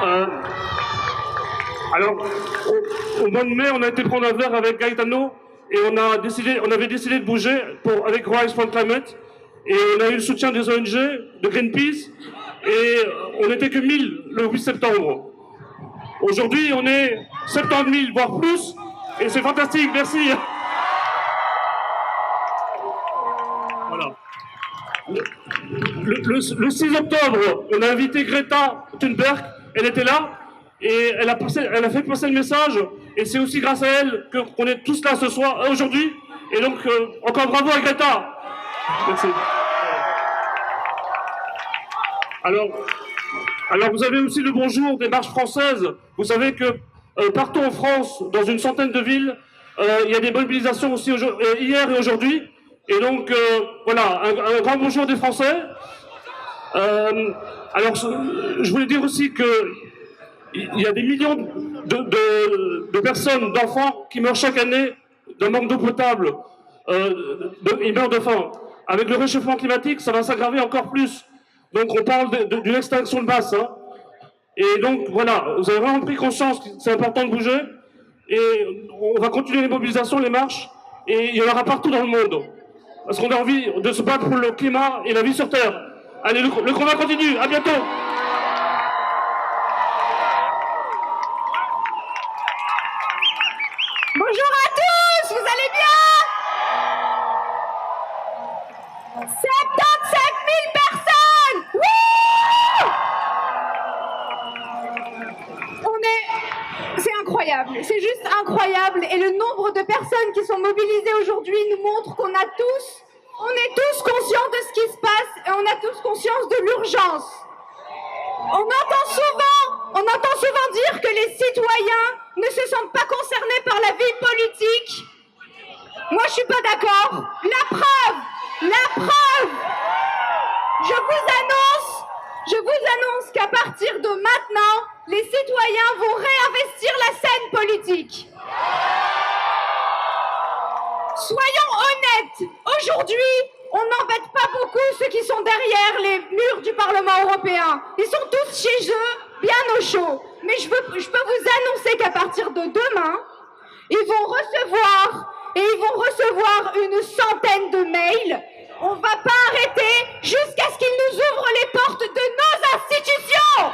Euh, alors, au mois de mai, on a été prendre un verre avec Gaetano et on avait décidé de bouger avec Rise for Climate et on a eu le soutien des ONG, de Greenpeace et on n'était que 1000 le 8 septembre. Aujourd'hui, on est 70 000, voire plus, et c'est fantastique, merci. Voilà. Le 6 octobre, on a invité Greta Thunberg, elle était là, et elle a fait passer le message, et c'est aussi grâce à elle qu'on est tous là ce soir, aujourd'hui, et donc encore bravo à Greta. Merci. Alors vous avez aussi le bonjour des marches françaises. Vous savez que partout en France, dans une centaine de villes, il y a des mobilisations aussi hier et aujourd'hui. Et donc voilà, un grand bonjour des Français. Alors je voulais dire aussi que il y a des millions de personnes, d'enfants qui meurent chaque année d'un manque d'eau potable. Ils meurent de faim. Avec le réchauffement climatique, ça va s'aggraver encore plus. Donc on parle d'une extinction de masse. Hein. Et donc voilà, vous avez vraiment pris conscience que c'est important de bouger. Et on va continuer les mobilisations, les marches. Et il y en aura partout dans le monde. Parce qu'on a envie de se battre pour le climat et la vie sur Terre. Allez, le combat continue. À bientôt. Bonjour à tous, vous allez bien? 75 000 personnes! Oui! C'est incroyable, c'est juste incroyable. Et le nombre de personnes qui sont mobilisées aujourd'hui nous montre qu'on est tous conscients de ce qui se passe et on a tous conscience de l'urgence. On entend souvent dire que les citoyens ne se sentent pas concernés par la vie politique. Moi, je suis pas d'accord. La preuve. Je vous annonce qu'à partir de maintenant, les citoyens vont réinvestir la scène politique. Soyons honnêtes, aujourd'hui, on n'embête pas beaucoup ceux qui sont derrière les murs du Parlement européen. Ils sont tous chez eux, bien au chaud. Mais je peux vous annoncer qu'à partir de demain, ils vont recevoir une centaine de mails. On ne va pas arrêter jusqu'à ce qu'ils nous ouvrent les portes de nos institutions.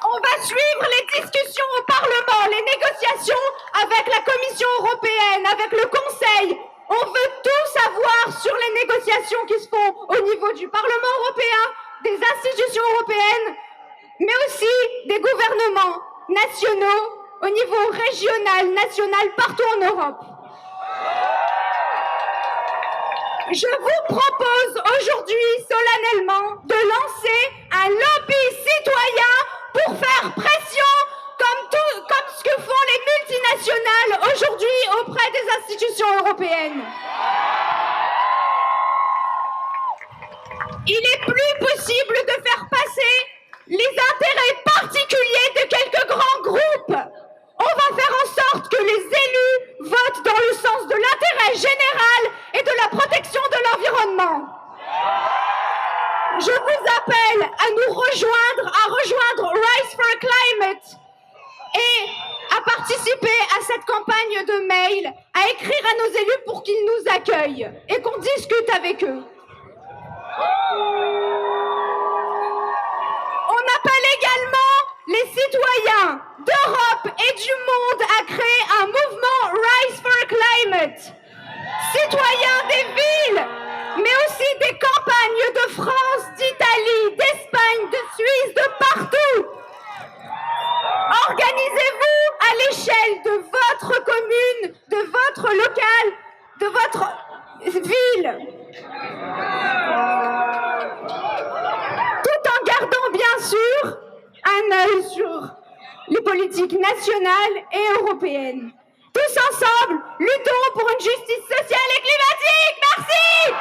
On va suivre les discussions au Parlement, les négociations avec la Commission européenne, avec le Conseil. On veut tout savoir sur les négociations qui se font au niveau du Parlement européen, des institutions européennes, mais aussi des gouvernements nationaux au niveau régional, national, partout en Europe. Je vous propose aujourd'hui solennellement de lancer un lobby citoyen pour faire pression comme ce que font les multinationales aujourd'hui auprès des institutions européennes. Il n'est plus possible de faire passer les intérêts particuliers de quelques grands groupes. On va faire en sorte que les élus votent dans le sens de l'intérêt général et de la protection de l'environnement. Je vous appelle à nous rejoindre Rise for Climate et à participer à cette campagne de mail, à écrire à nos élus pour qu'ils nous accueillent et qu'on discute avec eux. On appelle également les citoyens d'Europe et du monde à créer un mouvement Rise for Climate. Citoyens des villes, mais aussi des campagnes de France, d'Italie, d'Espagne, de Suisse, de partout. Organisez-vous à l'échelle de votre commune, de votre local, de votre ville. Tout en gardant bien sûr un œil sur les politiques nationales et européennes. Tous ensemble, luttons pour une justice sociale et climatique. Merci!